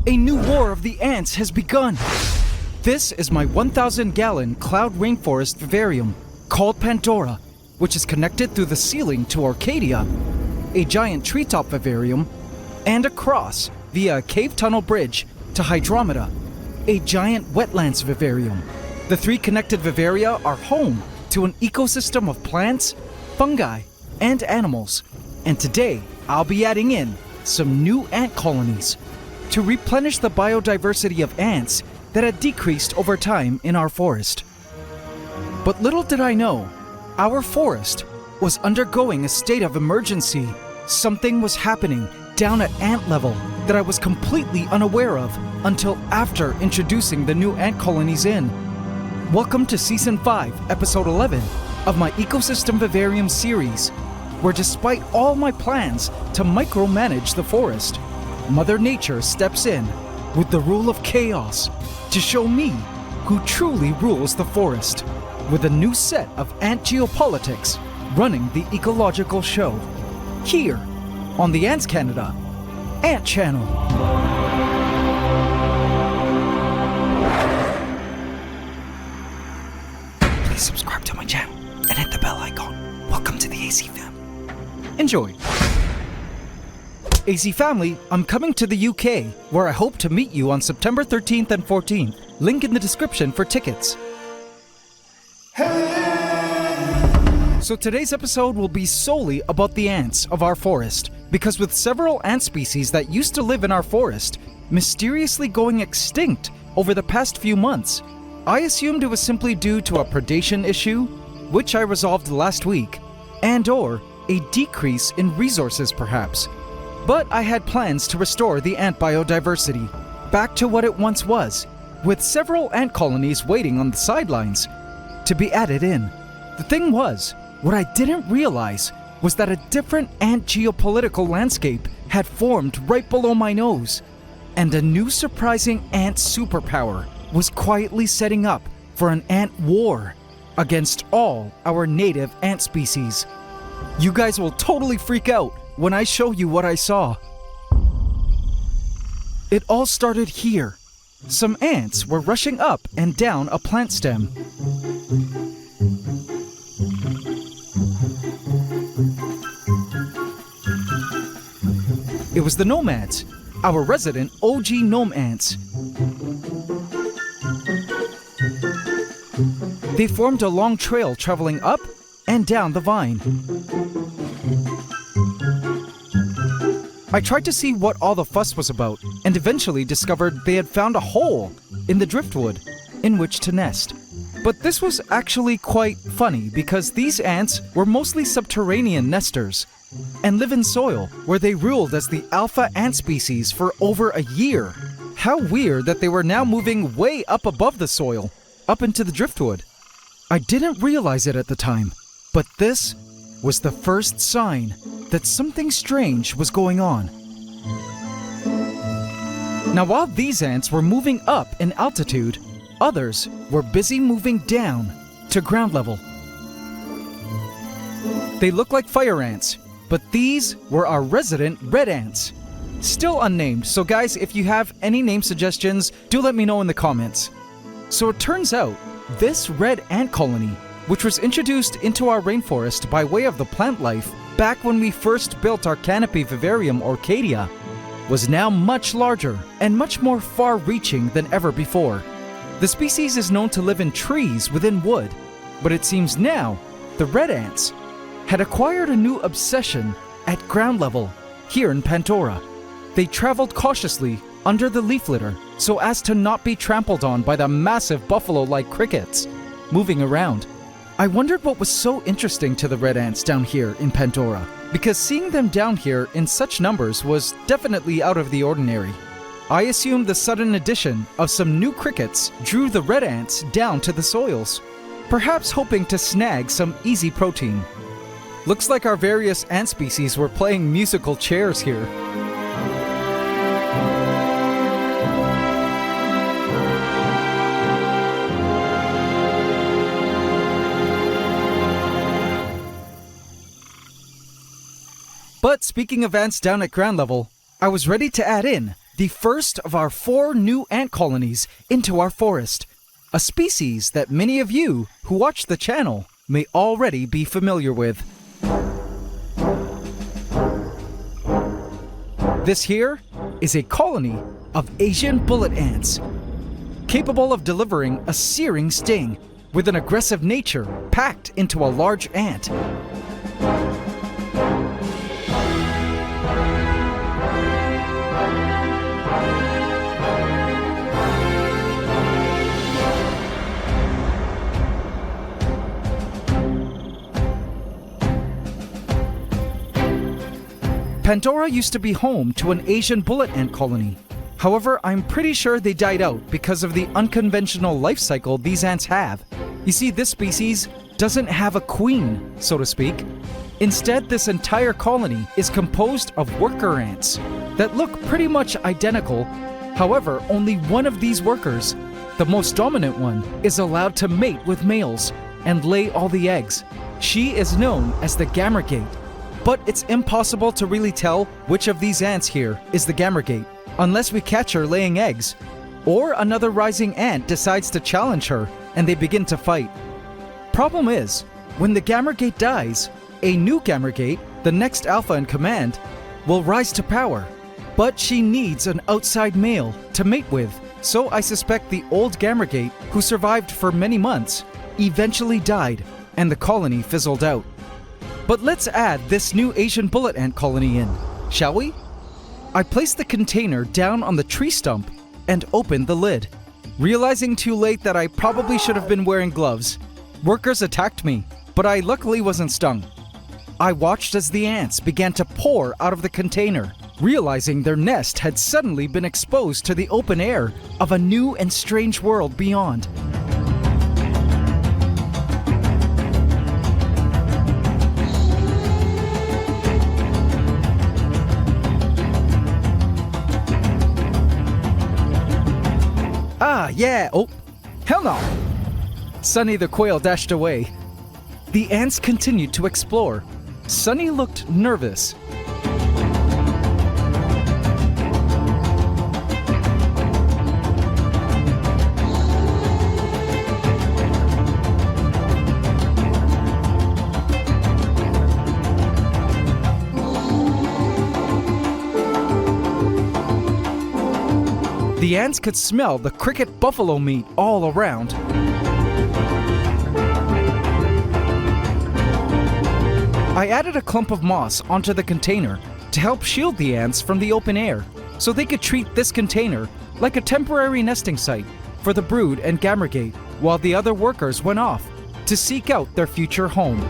A new war of the ants has begun! This is my 1,000-gallon cloud rainforest vivarium, called Pandora, which is connected through the ceiling to Arcadia, a giant treetop vivarium, and across via a cave tunnel bridge to Hydromeda, a giant wetlands vivarium. The three connected vivaria are home to an ecosystem of plants, fungi, and animals. And today, I'll be adding in some new ant colonies to replenish the biodiversity of ants that had decreased over time in our forest. But little did I know, our forest was undergoing a state of emergency. Something was happening down at ant level that I was completely unaware of until after introducing the new ant colonies in. Welcome to Season 5, Episode 11 of my Ecosystem Vivarium series, where despite all my plans to micromanage the forest, Mother Nature steps in with the rule of chaos to show me who truly rules the forest, with a new set of ant geopolitics running the ecological show, here on the Ants Canada Ant Channel. Please subscribe to my channel and hit the bell icon. Welcome to the AC fam. Enjoy. AC family, I'm coming to the UK, where I hope to meet you on September 13th and 14th. Link in the description for tickets. So today's episode will be solely about the ants of our forest, because with several ant species that used to live in our forest mysteriously going extinct over the past few months, I assumed it was simply due to a predation issue, which I resolved last week, and/or a decrease in resources perhaps. But I had plans to restore the ant biodiversity back to what it once was, with several ant colonies waiting on the sidelines to be added in. The thing was, what I didn't realize was that a different ant geopolitical landscape had formed right below my nose, and a new surprising ant superpower was quietly setting up for an ant war against all our native ant species. You guys will totally freak out when I show you what I saw. It all started here. Some ants were rushing up and down a plant stem. It was the nomads, our resident OG gnome ants. They formed a long trail traveling up and down the vine. I tried to see what all the fuss was about, and eventually discovered they had found a hole in the driftwood in which to nest. But this was actually quite funny because these ants were mostly subterranean nesters and live in soil where they ruled as the alpha ant species for over a year. How weird that they were now moving way up above the soil, up into the driftwood. I didn't realize it at the time, but this was the first sign that something strange was going on. Now, while these ants were moving up in altitude, others were busy moving down to ground level. They look like fire ants, but these were our resident red ants. Still unnamed, so guys, if you have any name suggestions, do let me know in the comments. So it turns out, this red ant colony, which was introduced into our rainforest by way of the plant life back when we first built our canopy vivarium Arcadia, was now much larger and much more far-reaching than ever before. The species is known to live in trees within wood, but it seems now the red ants had acquired a new obsession at ground level here in Pandora. They traveled cautiously under the leaf litter so as to not be trampled on by the massive buffalo-like crickets moving around. I wondered what was so interesting to the red ants down here in Pandora, because seeing them down here in such numbers was definitely out of the ordinary. I assumed the sudden addition of some new crickets drew the red ants down to the soils, perhaps hoping to snag some easy protein. Looks like our various ant species were playing musical chairs here. But speaking of ants down at ground level, I was ready to add in the first of our 4 new ant colonies into our forest, a species that many of you who watch the channel may already be familiar with. This here is a colony of Asian bullet ants, capable of delivering a searing sting with an aggressive nature packed into a large ant. Pandora used to be home to an Asian bullet ant colony. However, I'm pretty sure they died out because of the unconventional life cycle these ants have. You see, this species doesn't have a queen, so to speak. Instead, this entire colony is composed of worker ants that look pretty much identical. However, only one of these workers, the most dominant one, is allowed to mate with males and lay all the eggs. She is known as the gamergate. But it's impossible to really tell which of these ants here is the gamergate unless we catch her laying eggs, or another rising ant decides to challenge her and they begin to fight. Problem is, when the gamergate dies, a new gamergate, the next alpha in command, will rise to power. But she needs an outside male to mate with, so I suspect the old gamergate, who survived for many months, eventually died and the colony fizzled out. But let's add this new Asian bullet ant colony in, shall we? I placed the container down on the tree stump and opened the lid, realizing too late that I probably should have been wearing gloves. Workers attacked me, but I luckily wasn't stung. I watched as the ants began to pour out of the container, realizing their nest had suddenly been exposed to the open air of a new and strange world beyond. Ah, yeah, oh, hell no! Sunny the quail dashed away. The ants continued to explore. Sunny looked nervous. The ants could smell the cricket buffalo meat all around. I added a clump of moss onto the container to help shield the ants from the open air, so they could treat this container like a temporary nesting site for the brood and gamergate, while the other workers went off to seek out their future home.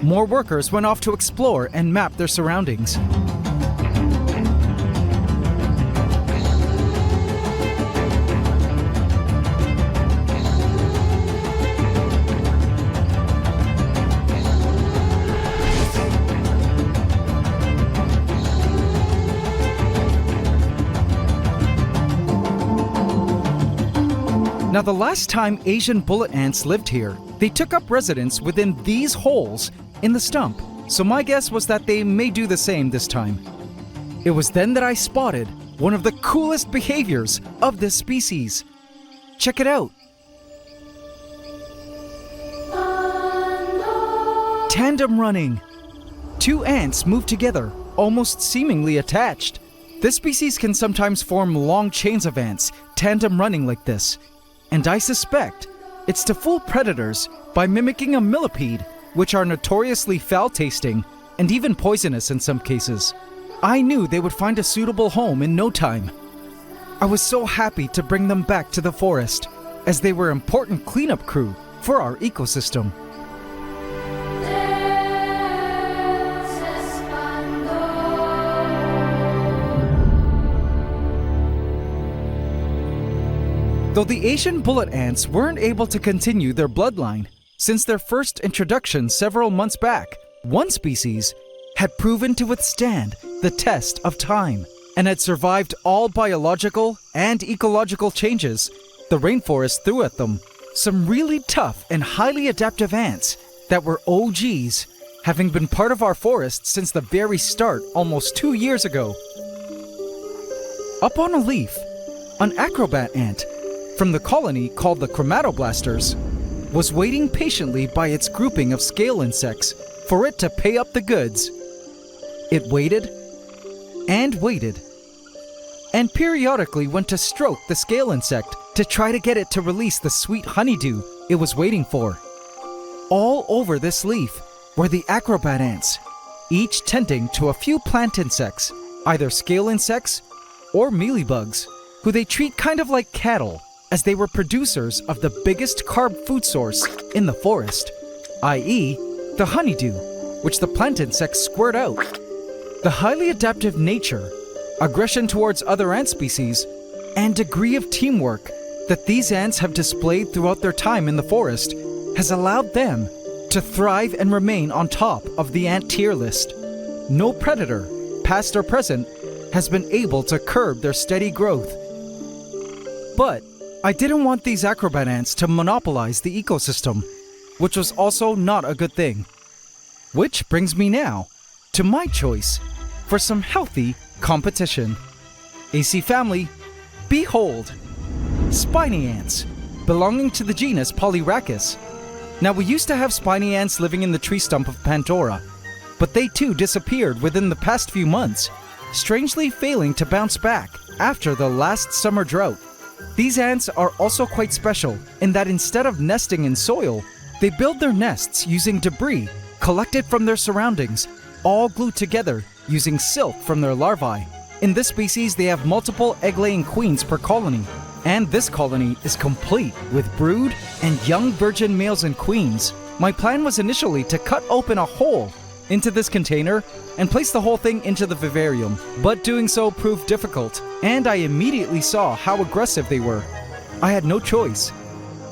More workers went off to explore and map their surroundings. Now, the last time Asian bullet ants lived here, they took up residence within these holes in the stump, so my guess was that they may do the same this time. It was then that I spotted one of the coolest behaviors of this species. Check it out. Tandem running. 2 ants move together, almost seemingly attached. This species can sometimes form long chains of ants, tandem running like this. And I suspect it's to fool predators by mimicking a millipede, which are notoriously foul-tasting and even poisonous in some cases. I knew they would find a suitable home in no time. I was so happy to bring them back to the forest, as they were important cleanup crew for our ecosystem. Though the Asian bullet ants weren't able to continue their bloodline, since their first introduction several months back, one species had proven to withstand the test of time. and had survived all biological and ecological changes the rainforest threw at them. Some really tough and highly adaptive ants that were OGs, having been part of our forest since the very start almost 2 years ago. Up on a leaf, an acrobat ant from the colony called the chromatoblasters was waiting patiently by its grouping of scale insects for it to pay up the goods. It waited and waited, and periodically went to stroke the scale insect to try to get it to release the sweet honeydew it was waiting for. All over this leaf were the acrobat ants, each tending to a few plant insects, either scale insects or mealybugs, who they treat kind of like cattle, as they were producers of the biggest carb food source in the forest, i.e., the honeydew, which the plant insects squirt out. The highly adaptive nature, aggression towards other ant species, and degree of teamwork that these ants have displayed throughout their time in the forest has allowed them to thrive and remain on top of the ant tier list. No predator, past or present, has been able to curb their steady growth. But I didn't want these acrobat ants to monopolize the ecosystem, which was also not a good thing. Which brings me now to my choice for some healthy competition. AC family, behold, spiny ants, belonging to the genus Polyrachis. Now, we used to have spiny ants living in the tree stump of Pandora, but they too disappeared within the past few months, strangely failing to bounce back after the last summer drought. These ants are also quite special in that instead of nesting in soil, they build their nests using debris collected from their surroundings, all glued together using silk from their larvae. In this species, they have multiple egg-laying queens per colony, and this colony is complete with brood and young virgin males and queens. My plan was initially to cut open a hole into this container and place the whole thing into the vivarium, but doing so proved difficult, and I immediately saw how aggressive they were. I had no choice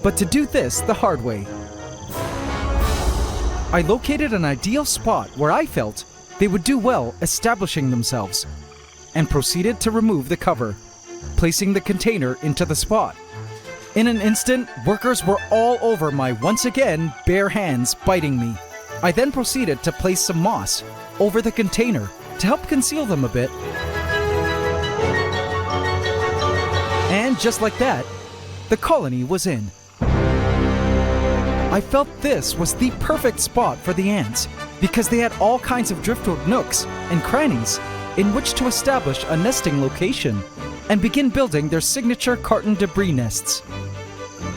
but to do this the hard way. I located an ideal spot where I felt they would do well establishing themselves, and proceeded to remove the cover, placing the container into the spot. In an instant, workers were all over my once again bare hands biting me. I then proceeded to place some moss over the container to help conceal them a bit. And just like that, the colony was in. I felt this was the perfect spot for the ants because they had all kinds of driftwood nooks and crannies in which to establish a nesting location and begin building their signature carton debris nests.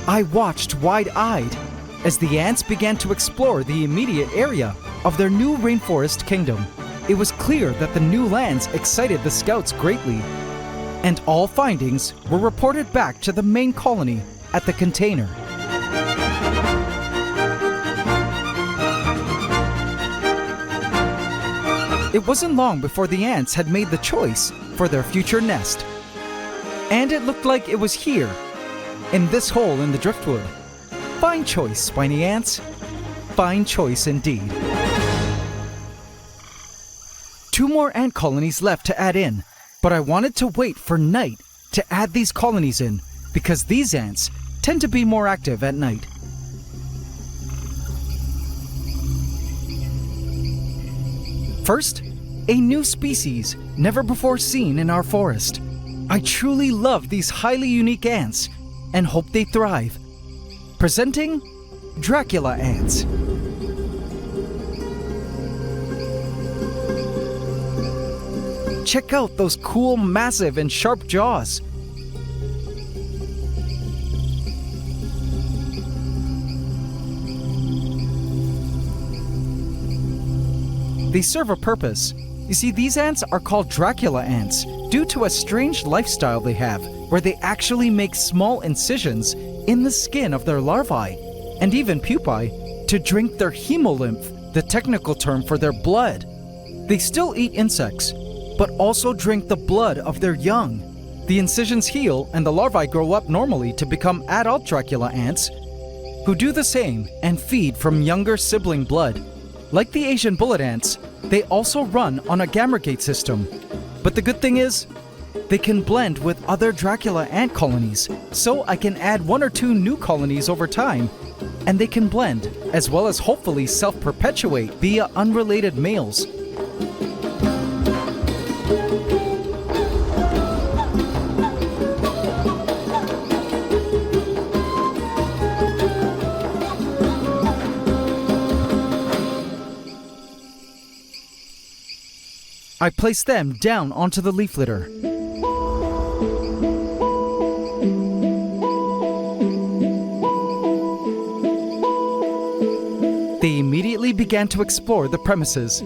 I watched wide-eyed as the ants began to explore the immediate area of their new rainforest kingdom. It was clear that the new lands excited the scouts greatly, and all findings were reported back to the main colony at the container. It wasn't long before the ants had made the choice for their future nest. And it looked like it was here, in this hole in the driftwood. Fine choice, spiny ants. Fine choice indeed. 2 more ant colonies left to add in, but I wanted to wait for night to add these colonies in because these ants tend to be more active at night. First, a new species never before seen in our forest. I truly love these highly unique ants and hope they thrive. Presenting Dracula ants. Check out those cool, massive, and sharp jaws. They serve a purpose. You see, these ants are called Dracula ants due to a strange lifestyle they have, where they actually make small incisions in the skin of their larvae, and even pupae, to drink their hemolymph, the technical term for their blood. They still eat insects, but also drink the blood of their young. The incisions heal and the larvae grow up normally to become adult Dracula ants, who do the same and feed from younger sibling blood. Like the Asian bullet ants, they also run on a gamma gate system, But the good thing is, they can blend with other Dracula ant colonies, so I can add 1 or 2 new colonies over time, and they can blend, as well as hopefully self-perpetuate via unrelated males. I place them down onto the leaf litter. They immediately began to explore the premises.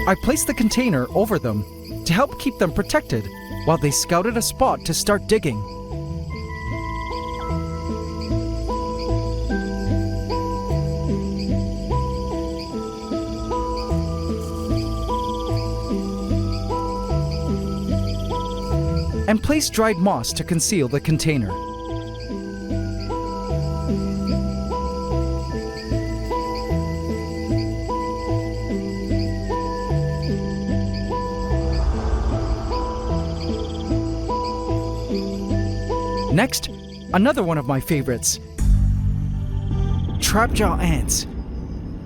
I placed the container over them to help keep them protected while they scouted a spot to start digging. And placed dried moss to conceal the container. Next, another one of my favorites. Trapjaw ants.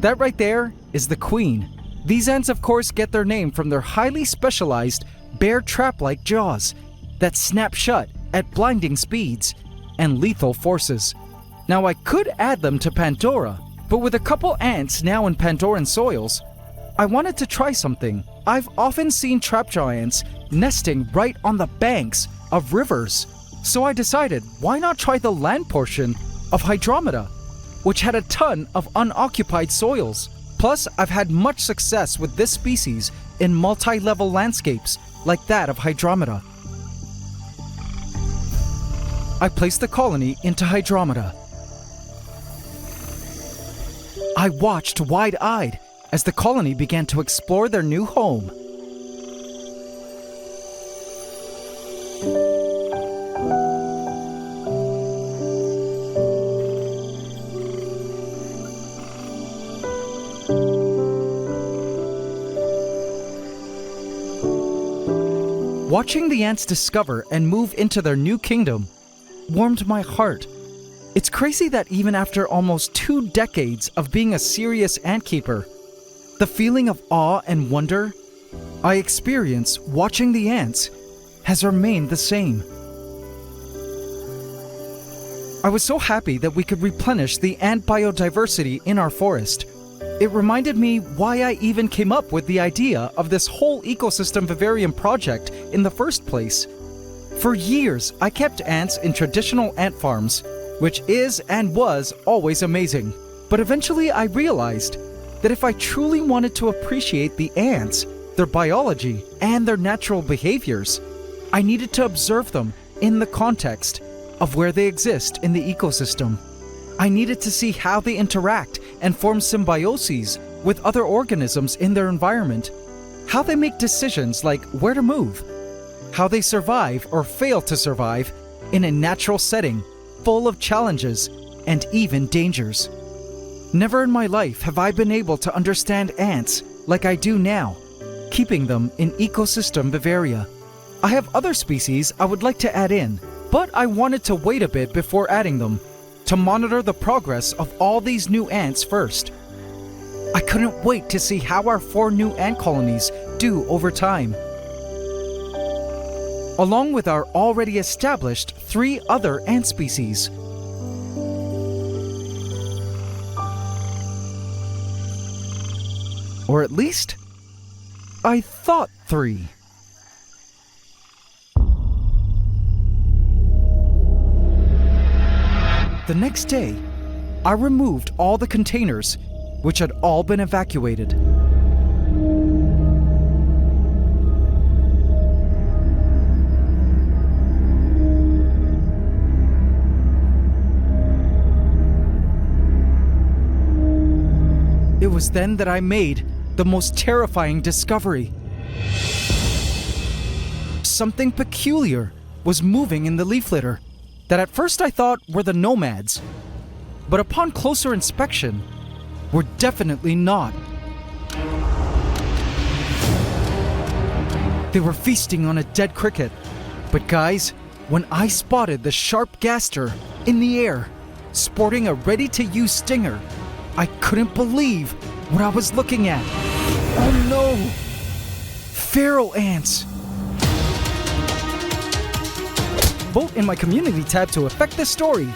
That right there is the queen. These ants, of course, get their name from their highly specialized bear trap-like jaws that snap shut at blinding speeds and lethal forces. Now, I could add them to Pandora, but with a couple ants now in Pandoran soils, I wanted to try something. I've often seen trapjaw ants nesting right on the banks of rivers. So I decided, why not try the land portion of Hydromeda, which had a ton of unoccupied soils. Plus, I've had much success with this species in multi-level landscapes like that of Hydromeda. I placed the colony into Hydromeda. I watched wide-eyed as the colony began to explore their new home. Watching the ants discover and move into their new kingdom warmed my heart. It's crazy that even after almost 2 decades of being a serious ant keeper, the feeling of awe and wonder I experience watching the ants has remained the same. I was so happy that we could replenish the ant biodiversity in our forest. It reminded me why I even came up with the idea of this whole ecosystem vivarium project in the first place. For years, I kept ants in traditional ant farms, which is and was always amazing. But eventually I realized that if I truly wanted to appreciate the ants, their biology, and their natural behaviors, I needed to observe them in the context of where they exist in the ecosystem. I needed to see how they interact and form symbioses with other organisms in their environment, how they make decisions like where to move, how they survive or fail to survive in a natural setting full of challenges and even dangers. Never in my life have I been able to understand ants like I do now, keeping them in ecosystem vivaria. I have other species I would like to add in, but I wanted to wait a bit before adding them, to monitor the progress of all these new ants first. I couldn't wait to see how our 4 new ant colonies do over time, along with our already established 3 other ant species. Or at least, I thought 3. The next day, I removed all the containers, which had all been evacuated. It was then that I made the most terrifying discovery. Something peculiar was moving in the leaf litter that at first I thought were the nomads, but upon closer inspection, were definitely not. They were feasting on a dead cricket. But guys, when I spotted the sharp gaster in the air, sporting a ready-to-use stinger, I couldn't believe what I was looking at. Oh no! Feral ants! Vote in my community tab to affect this story.